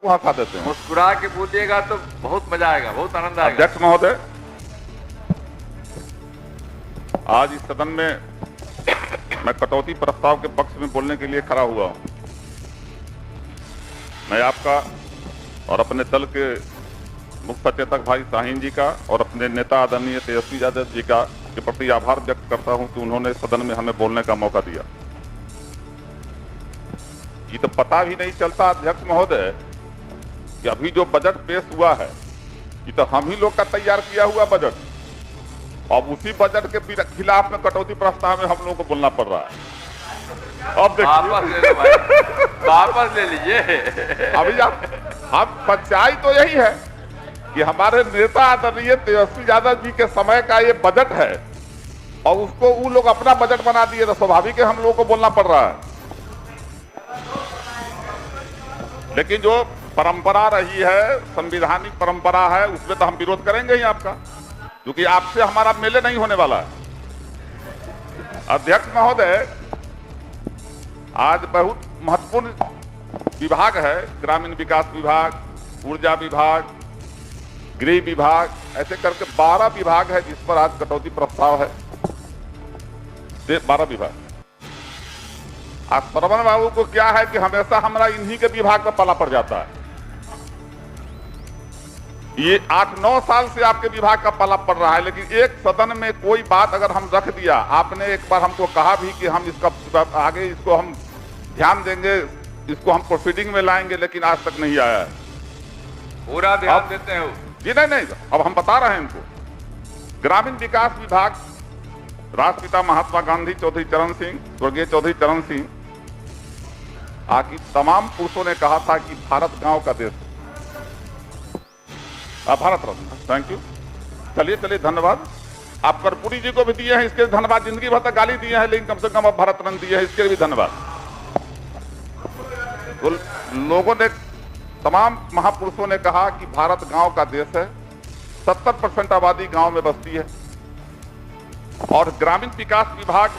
वहां खा देते हैं। मुस्कुरा के बोलिएगा तो बहुत मजा आएगा, बहुत आनंद आएगा। अध्यक्ष महोदय, आज इस सदन में मैं कटौती प्रस्ताव के पक्ष में बोलने के लिए खड़ा हुआ हूं। मैं आपका और अपने दल के मुख्य सचेतक भाई शाहीन जी का और अपने नेता आदरणीय तेजस्वी यादव जी का के प्रति आभार व्यक्त करता हूं कि उन्होंने सदन में हमें बोलने का मौका दिया। ये तो पता भी नहीं चलता अध्यक्ष महोदय कि अभी जो बजट पेश हुआ है ये तो हम ही लोग का तैयार किया हुआ बजट, अब उसी बजट के खिलाफ में कटौती प्रस्ताव में हम लोगों को बोलना पड़ रहा है। अब वापस ले लो भाई, वापस ले लीजिए। अभी हम सच्चाई तो यही है कि हमारे नेता आदरणीय तेजस्वी यादव जी के समय का ये बजट है और उसको वो लोग अपना बजट बना दिए, तो स्वाभाविक है हम लोगों को बोलना पड़ रहा है। लेकिन जो परंपरा रही है, संवैधानिक परंपरा है, उसमें तो हम विरोध करेंगे ही आपका, क्योंकि आपसे हमारा मेले नहीं होने वाला है। अध्यक्ष महोदय, आज बहुत महत्वपूर्ण विभाग है, ग्रामीण विकास विभाग, ऊर्जा विभाग, गृह विभाग, ऐसे करके 12 विभाग है जिस पर आज कटौती प्रस्ताव है। 12 विभाग। आज श्रवण बाबू को क्या है कि हमेशा हमारा इन्हीं के विभाग में पाला पड़ जाता है। ये 8-9 साल से आपके विभाग का पाला पड़ रहा है, लेकिन एक सदन में कोई बात अगर हम रख दिया, आपने एक बार हमको कहा भी कि हम इसका आगे इसको हम ध्यान देंगे, इसको हम प्रोसीडिंग में लाएंगे, लेकिन आज तक नहीं आया है। पूरा ध्यान देते हो जी? नहीं, अब हम बता रहे हैं इनको। ग्रामीण विकास विभाग, राष्ट्रपिता महात्मा गांधी, चौधरी चरण सिंह, स्वर्गीय चौधरी चरण सिंह आदि तमाम पुरुषों ने कहा था कि भारत गांव का देश है। Bharat Ratna, thank you. चलिए धन्यवाद। आप कर्पूरी जी को भी दिए हैं, इसके लिए धन्यवाद। जिंदगी भर तक गाली दिए हैं, लेकिन कम से कम अब भारत रत्न दिए हैं, इसके लिए भी धन्यवाद। तो लोगों ने, तमाम महापुरुषों ने कहा कि भारत गांव का देश है। 70% आबादी गांव में बसती है और ग्रामीण विकास विभाग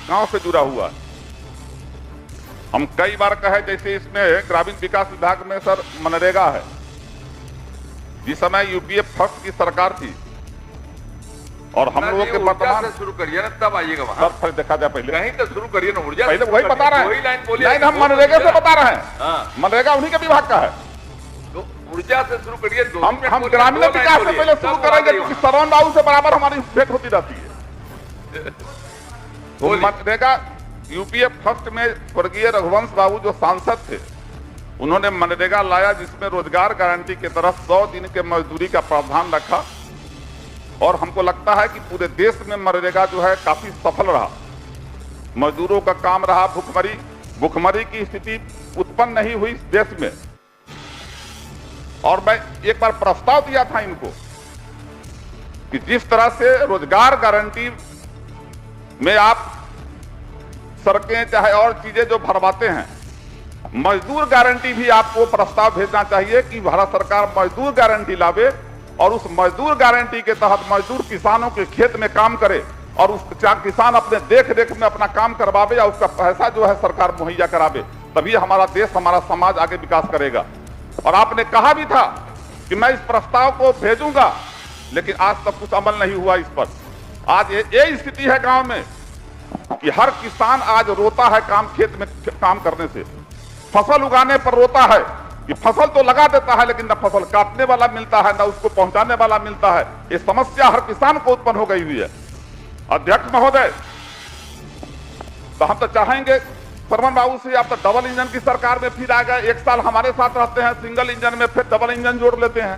गांव से जुड़ा हुआ है। हम कई बार कहे, जैसे इसमें ग्रामीण विकास विभाग में सर मनरेगा है। जिस समय यूपीए फर्स्ट की सरकार थी और हम लोगों के वर्तमान शुरू करिए ना, तब आइएगा वहां। सब देखा जाए पहले, कहीं तो शुरू करिए ना, ऊर्जा पहले वही बता रहे वही लाइन बोलिए। हैं। हम मनरेगा से बता रहे हैं, मनरेगा उन्हीं के विभाग का है। तो ऊर्जा से शुरू करिए। हम ग्रामीण विकास से पहले शुरू करेंगे, क्योंकि श्रवण बाबू से बराबर हमारी भेंट होती रहती है। तो मनरेगा यूपीए फर्स्ट में स्वर्गीय रघुवंश बाबू जो सांसद थे, उन्होंने मनरेगा लाया, जिसमें रोजगार गारंटी के तरफ 100 दिन के मजदूरी का प्रावधान रखा। और हमको लगता है कि पूरे देश में मनरेगा जो है काफी सफल रहा। मजदूरों का काम रहा, भुखमरी की स्थिति उत्पन्न नहीं हुई इस देश में। और मैं एक बार प्रस्ताव दिया था इनको कि जिस तरह से रोजगार गारंटी में आप सड़कें चाहे और चीजें जो भरवाते हैं, मजदूर गारंटी भी आपको प्रस्ताव भेजना चाहिए कि भारत सरकार मजदूर गारंटी लावे और उस मजदूर गारंटी के तहत मजदूर किसानों के खेत में काम करे और उस किसान अपने देख रेख में अपना काम करवावे या उसका पैसा जो है सरकार मुहैया करावे। तभी हमारा देश, हमारा समाज आगे विकास करेगा। और आपने कहा भी था कि मैं इस प्रस्ताव को भेजूंगा, लेकिन आज तक कुछ अमल नहीं हुआ इस पर। आज ये स्थिति है गांव में कि हर किसान आज रोता है खेत में काम करने से। फसल उगाने पर रोता है कि फसल तो लगा देता है, लेकिन न फसल काटने वाला मिलता है, न उसको पहुंचाने वाला मिलता है। ये समस्या हर किसान को उत्पन्न हो गई हुई है। अध्यक्ष महोदय, तो हम तो चाहेंगे श्रवण बाबू से, आप तो डबल इंजन की सरकार में फिर आ गए, 1 साल हमारे साथ रहते हैं सिंगल इंजन में, फिर डबल इंजन जोड़ लेते हैं।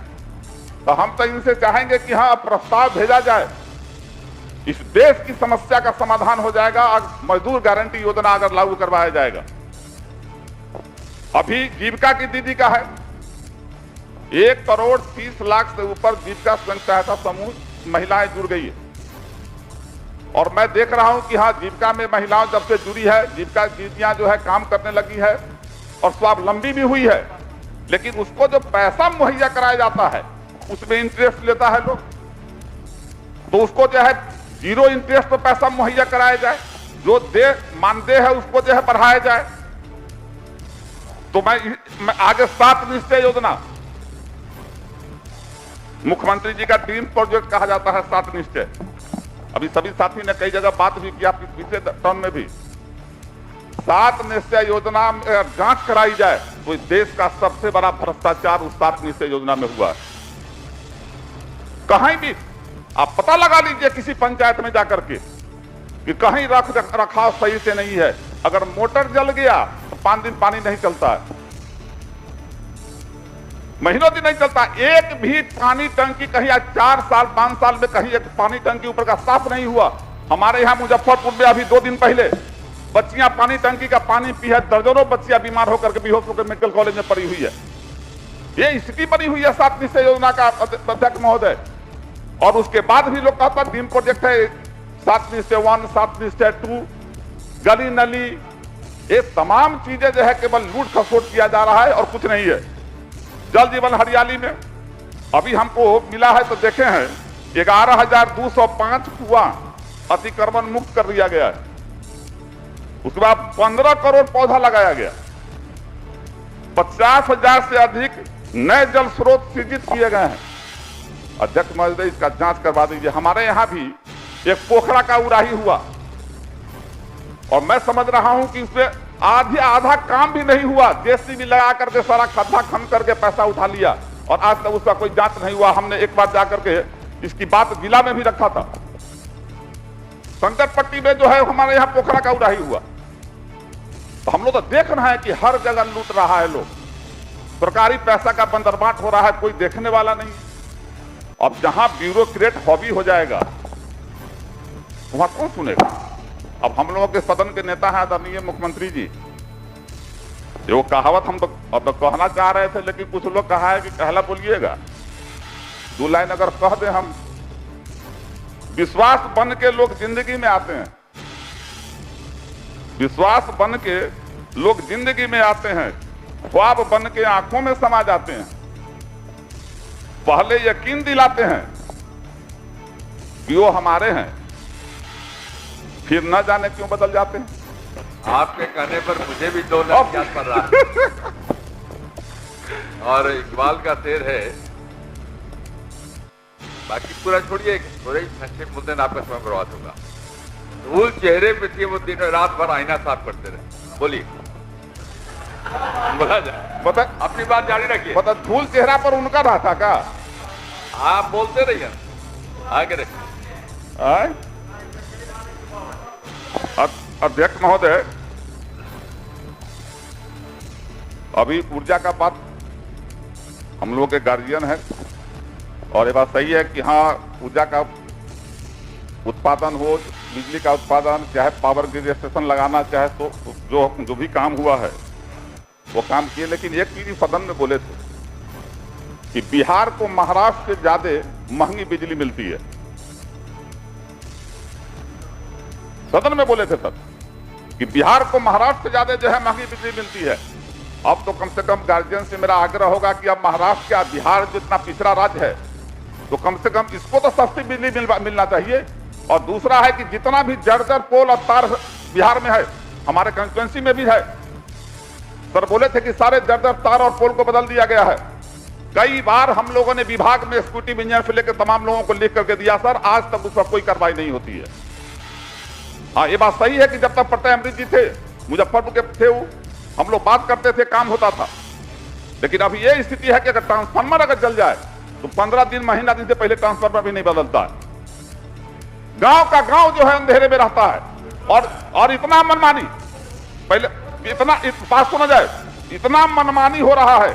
तो हम तो इनसे चाहेंगे कि हाँ, प्रस्ताव भेजा जाए, इस देश की समस्या का समाधान हो जाएगा। मजदूर गारंटी योजना अगर लागू करवाया जाएगा। अभी जीविका की दीदी का है 1,30,00,000 से ऊपर जीविका स्वयं सहायता समूह महिलाएं जुड़ गई है। और मैं देख रहा हूं कि हाँ, जीविका में महिलाओं जब से जुड़ी है, जीविका दीदियां जो है काम करने लगी है और स्वावलंबी भी हुई है। लेकिन उसको जो पैसा मुहैया कराया जाता है उसमें इंटरेस्ट लेता है लोग, तो उसको जो है 0 इंटरेस्ट पर पैसा मुहैया कराया जाए, जो मानदेय है उसको जो है बढ़ाया जाए। तो आगे 7 निश्चय योजना, मुख्यमंत्री जी का ड्रीम प्रोजेक्ट कहा जाता है 7 निश्चय। अभी सभी साथी ने कई जगह बात भी किया पिछले टर्म में भी। 7 निश्चय योजना में अगर जांच कराई जाए तो इस देश का सबसे बड़ा भ्रष्टाचार उस 7 निश्चय योजना में हुआ है। कहीं भी आप पता लगा लीजिए किसी पंचायत में जाकर के कि कहीं रखाव सही से नहीं है। अगर मोटर जल गया तो 5 दिन पानी नहीं चलता है, महीनों दिन नहीं चलता। एक भी पानी टंकी कहीं आज 4 साल 5 साल में कहीं एक पानी टंकी ऊपर का साफ नहीं हुआ। हमारे यहाँ मुजफ्फरपुर में अभी 2 दिन पहले बच्चियां पानी टंकी का पानी पी है, दर्जनों बच्चियां बीमार होकर के बेहोश होकर मेडिकल कॉलेज में पड़ी हुई है। ये स्थिति बनी हुई है 7 निश्चय योजना का अध्यक्ष महोदय। और उसके बाद भी लोग कहता ड्रीम प्रोजेक्ट है 7 निश्चय 1, 7 निश्चय 2, गली नली, ये तमाम चीजें जो है केवल लूट खसोट किया जा रहा है और कुछ नहीं है। जल जीवन हरियाली में अभी हमको मिला है तो देखे हैं 11,205 कुआं अतिक्रमण मुक्त कर दिया गया है। उसके बाद 15 करोड़ पौधा लगाया गया, 50,000 से अधिक नए जल स्रोत सृजित किए गए हैं। अध्यक्ष महोदय इसका जांच करवा दीजिए। हमारे यहां भी एक पोखरा का उड़ाही हुआ और मैं समझ रहा हूं कि इसमें आधा काम भी नहीं हुआ। जेसीबी लगा करके सारा खड्डा खन करके पैसा उठा लिया और आज तक उसका कोई जांच नहीं हुआ। हमने एक बार जाकर के इसकी बात जिला में भी रखा था। संकटपट्टी में जो है हमारे यहाँ पोखरा का उड़ाही हुआ। तो हम लोग तो देख रहे हैं कि हर जगह लूट रहा है लोग, सरकारी पैसा का बंदरबाट हो रहा है, कोई देखने वाला नहीं। अब जहां ब्यूरोक्रेट हॉबी हो जाएगा वहां कौन सुनेगा। अब हम लोगों के सदन के नेता हैं आदरणीय मुख्यमंत्री जी, जो कहावत हम तो अब तो कहना चाह रहे थे लेकिन कुछ लोग कहा है कि कहला बोलिएगा, 2 लाइन अगर कह दे हम। विश्वास बन के लोग जिंदगी में आते हैं, विश्वास बन के लोग जिंदगी में आते हैं, ख्वाब बन के आंखों में समा जाते हैं। पहले यकीन दिलाते हैं कि वो हमारे हैं, फिर न जाने क्यों बदल जाते हैं। आपके कहने पर मुझे भी 2 लाख याद पड़ रहा है। और इकबाल का शेर है, बाकी पूरा छोड़िए, थोड़े संक्षिप्त मुद्दे में आपका समय बर्बाद होगा। धूल चेहरे पे थी, वो दिन रात भर आईना साफ करते रहे। बोलिए, बोला जाए, बता अपनी बात जारी रखिए। बता धूल चेहरा पर उनका रहता का? आप बोलते रहिए, आगे रखिए। अध्यक्ष महोदय, अभी ऊर्जा का बात हम लोगों के गार्जियन है और ये बात सही है कि हाँ ऊर्जा का उत्पादन हो, बिजली का उत्पादन, चाहे पावर ग्रिड स्टेशन लगाना, चाहे तो जो भी काम हुआ है वो काम किए। लेकिन एक चीज सदन में बोले थे कि बिहार को महाराष्ट्र से ज्यादा महंगी बिजली मिलती है। सदन में बोले थे तब कि बिहार को महाराष्ट्र से ज्यादा जो है महंगी बिजली मिलती है। अब तो कम से कम गार्जियन से मेरा आग्रह होगा कि अब महाराष्ट्र का बिहार जो इतना पिछड़ा राज्य है तो कम से कम इसको तो सस्ती बिजली मिलना चाहिए। और दूसरा है कि जितना भी जर्जर पोल और तार बिहार में है, हमारे कंस्टिट्यूएंसी में भी है, सर बोले थे कि सारे जर्जर तार और पोल को बदल दिया गया है। कई बार हम लोगों ने विभाग में एग्जीक्यूटिव इंजीनियर से लेकर तमाम लोगों को लिख करके दिया, सर आज तक उस पर कोई कार्रवाई नहीं होती है। हाँ ये बात सही है कि जब तक प्रत्यय अमृत जी थे, मुजफ्फरपुर के थे, वो हम लोग बात करते थे, काम होता था। लेकिन अभी ये स्थिति है कि अगर ट्रांसफार्मर अगर जल जाए तो 15 दिन महीना दिन से पहले ट्रांसफार्मर भी नहीं बदलता है। गांव का गांव जो है अंधेरे में रहता है और इतना मनमानी, पहले इतना पास सुना जाए, इतना मनमानी हो रहा है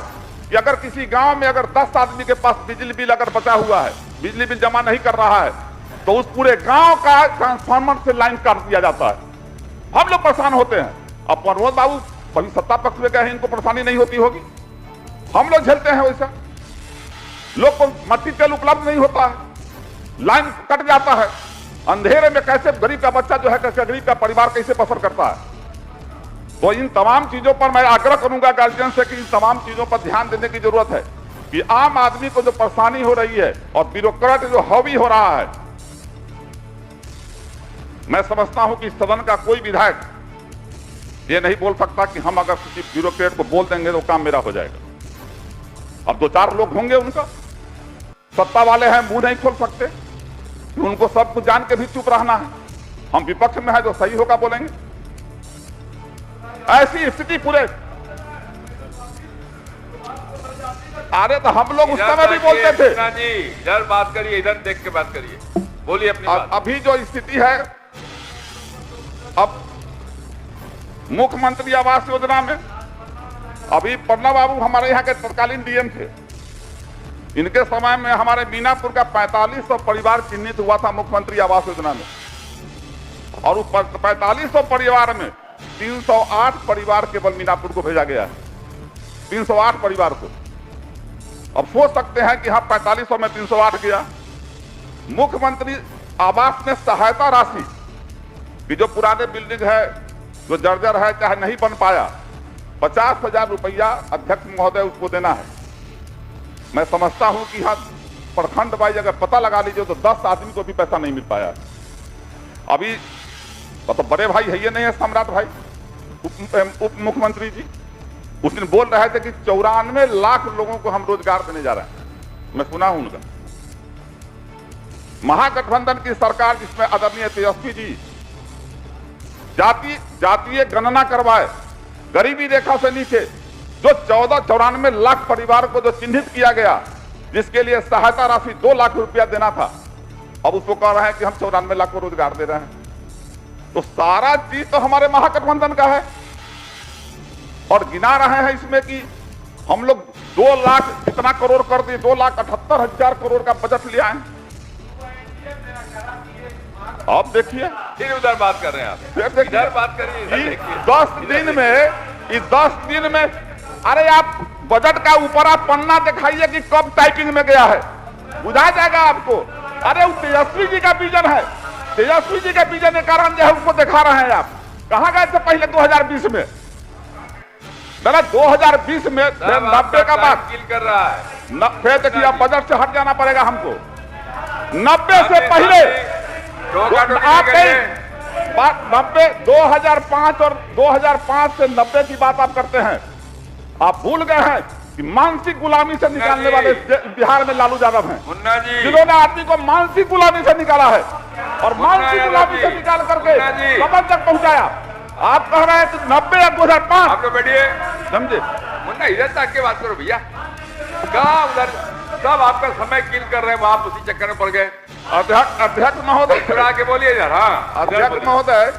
कि अगर किसी गांव में अगर 10 आदमी के पास बिजली बिल अगर बचा हुआ है, बिजली बिल जमा नहीं कर रहा है, तो उस पूरे गांव का ट्रांसफार्मर से लाइन काट दिया जाता है। हम लोग परेशान होते हैं। अब प्रमोद बाबू कभी सत्ता पक्ष में गए, इनको परेशानी नहीं होती होगी, हम लोग झेलते हैं वैसा। लोग को मट्टी तेल उपलब्ध नहीं होता है, लाइन कट जाता है, अंधेरे में कैसे गरीब का बच्चा जो है, कैसे गरीब का परिवार कैसे बसर करता है। तो इन तमाम चीजों पर मैं आग्रह करूंगा गार्जियन से कि इन तमाम चीजों पर ध्यान देने की जरूरत है कि आम आदमी को जो परेशानी हो रही है और ब्यूरोक्रेट जो हावी हो रहा है, मैं समझता हूं कि सदन का कोई विधायक ये नहीं बोल सकता कि हम अगर किसी ब्यूरोक्रेट को बोल देंगे तो काम मेरा हो जाएगा। अब 2-4 लोग होंगे, उनका सत्ता वाले हैं, मुंह नहीं खोल सकते, उनको सब कुछ जान के भी चुप रहना है। हम विपक्ष में है, जो सही होगा बोलेंगे। ऐसी स्थिति पूरे, अरे तो हम लोग उस समय भी बोलते थे। जी इधर बात करिए, इधर देख के बात करिए, बोलिए अपनी बात। अभी जो स्थिति है, अब मुख्यमंत्री आवास योजना में अभी पन्ना बाबू हमारे यहाँ के तत्कालीन डीएम थे। इनके समय में हमारे मीनापुर का 4500 परिवार चिन्हित हुआ था मुख्यमंत्री आवास योजना में, और उस 4500 परिवार में 308 परिवार केवल मीनापुर को भेजा गया है। 308 परिवार को। अब सोच सकते हैं कि हाँ 4500 में 308 गया। मुख्यमंत्री आवास में सहायता राशि कि जो पुराने बिल्डिंग है, जो जर्जर है, चाहे नहीं बन पाया, 50,000 रुपया अध्यक्ष महोदय उसको देना है। मैं समझता हूं कि हाँ प्रखंड वाइज अगर पता लगा लीजिए तो 10 आदमी को भी पैसा नहीं मिल पाया। अभी तो बड़े भाई है, ये नहीं है सम्राट भाई, उप मुख्यमंत्री जी उस दिन बोल रहे थे कि 94 लाख लोगों को हम रोजगार देने जा रहे हैं। मैं सुना हूं उनका। महागठबंधन की सरकार, जिसमें आदरणीय तेजस्वी जी जातीय गणना करवाए, गरीबी रेखा से नीचे जो 94 लाख परिवार को जो चिन्हित किया गया, जिसके लिए सहायता राशि 2 लाख रुपया देना था, अब उसको कह रहे हैं कि हम 94 लाख को रोजगार दे रहे हैं। तो सारा चीज तो हमारे महागठबंधन का है, और गिना रहे हैं इसमें कि हम लोग 2 लाख कितना करोड़ कर दिए, 2,78,000 करोड़ का बजट ले आए। अब देखिए, फिर उधर बात कर रहे हैं आप, इधर बात करिए। 10 दिन में अरे आप बजट का ऊपर आप पन्ना दिखाइए कि कब टाइपिंग में गया है, बुझा जाएगा आपको। अरे वो तेजस्वी जी का विजन है, तेजस्वी जी के विजन के कारण जो है उसको दिखा रहे हैं आप। कहां गए थे पहले 2020 में? 2020 में 90 का बात कर रहा है। फिर देखिए अब बजट से हट जाना पड़ेगा हमको। 90 से पहले आप 2005 और 2005 से 90 की बात आप करते हैं। आप भूल गए हैं कि मानसिक गुलामी से निकालने वाले बिहार में लालू यादव हैं, मुन्ना जी, जिन्होंने आदमी को मानसिक गुलामी से निकाला है और मानसिक गुलामी से निकाल करके कमल तक पहुंचाया। आप कह रहे हैं कि 90 या 2005। आप तो बैठिए, समझे मुन्ना, इधर तक के बात करो भैया। कहा उधर सब आपका समय किल कर रहे हैं, आप उसी चक्कर में पड़ गए। अध्यक्ष महोदय के बोलिए यार। हाँ अध्यक्ष महोदय,